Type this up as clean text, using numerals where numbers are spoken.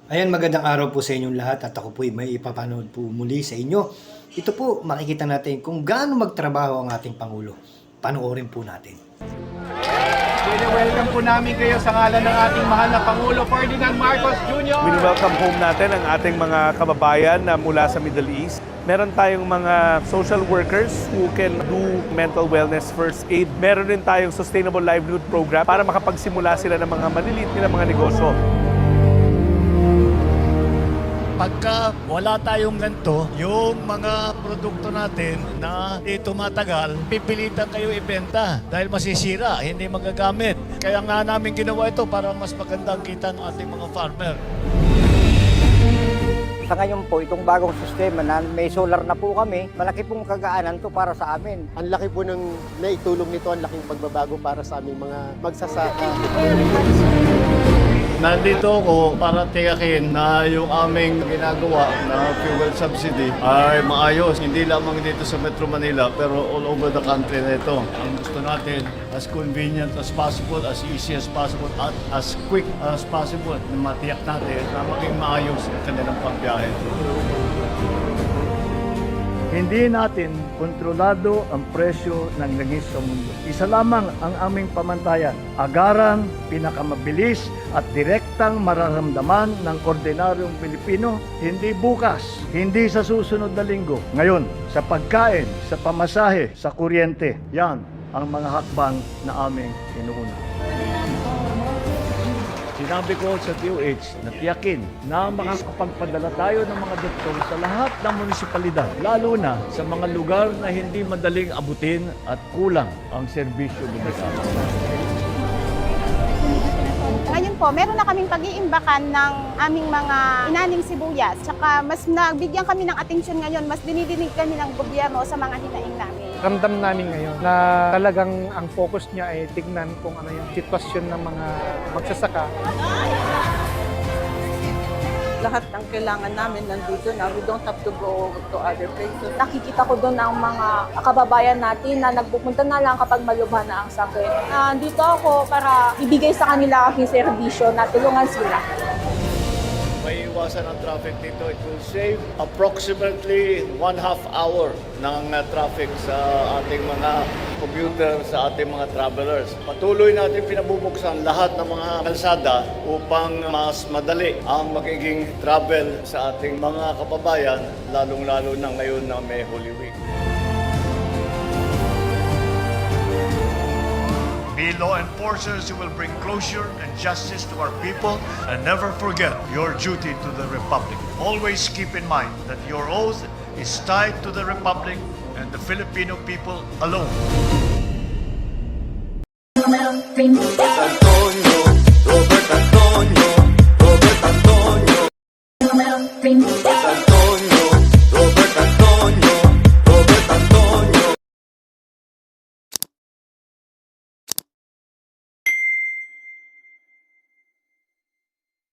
Ayan, magandang araw po sa inyong lahat at ako po ay may ipapanood po muli sa inyo. Ito po, makikita natin kung gaano magtrabaho ang ating Pangulo. Panoorin po natin. Welcome po namin kayo sa ngalan ng ating mahal na Pangulo Ferdinand Marcos Jr. Wini-welcome home natin ang ating mga kababayan na mula sa Middle East. Meron tayong mga social workers who can do mental wellness first aid. Meron din tayong sustainable livelihood program para makapagsimula sila ng mga maliliit nilang mga negosyo. Pagka wala tayong ganito, yung mga produkto natin na di tumatagal, pipilitan kayo ibenta dahil masisira, hindi magagamit. Kaya nga namin ginawa ito para mas magandang kita ng ating mga farmer. Sa ngayon po, itong bagong sistema na may solar na po kami, malaki pong kagaanan to para sa amin. Ang laki po ng naitulong nito, ang laking pagbabago para sa aming mga magsasaka. Nandito ako para tiyakin na yung aming ginagawa na fuel subsidy ay maayos. Hindi lamang dito sa Metro Manila pero all over the country na ito. Ang gusto natin, as convenient as possible, as easy as possible, at as quick as possible na matiyak natin na maging maayos ang kanilang pagbiyahe. Hindi natin kontrolado ang presyo ng langis sa mundo. Isa lamang ang aming pamantayan, agarang, pinakamabilis at direktang mararamdaman ng ordinaryong Pilipino, hindi bukas, hindi sa susunod na linggo. Ngayon, sa pagkain, sa pamasahe, sa kuryente, yan ang mga hakbang na aming inuuna. Sinabi ko sa DOH na tiyakin na makakapagpadala tayo ng mga doktor sa lahat ng munisipalidad, lalo na sa mga lugar na hindi madaling abutin at kulang ang serbisyo medikal. Ngayon po, meron na kaming pag-iimbakan ng aming mga inaning sibuyas. Tsaka mas nagbigyan kami ng atensyon ngayon, mas dinidinig kami ng gobyerno sa mga hinaing namin. Ramdam namin ngayon na talagang ang focus niya ay tignan kung ano yung sitwasyon ng mga magsasaka. Lahat ng kailangan namin nandito na. We don't have to go to other places. Nakikita ko doon ang mga kababayan natin na nagpupunta na lang kapag malubha na ang sakit. Dito ako para ibigay sa kanila aking serbisyo na tulungan sila. May iwasan ang traffic dito. It will save approximately 1/2 hour ng traffic sa ating mga commuter, sa ating mga travelers. Patuloy natin pinabubuksan lahat ng mga kalsada upang mas madali ang magiging travel sa ating mga kababayan, lalong-lalo na ngayon na may Holy Week. Be law enforcers who will bring closure and justice to our people, and never forget your duty to the Republic. Always keep in mind that your oath is tied to the Republic and the Filipino people alone. Robert Antonio,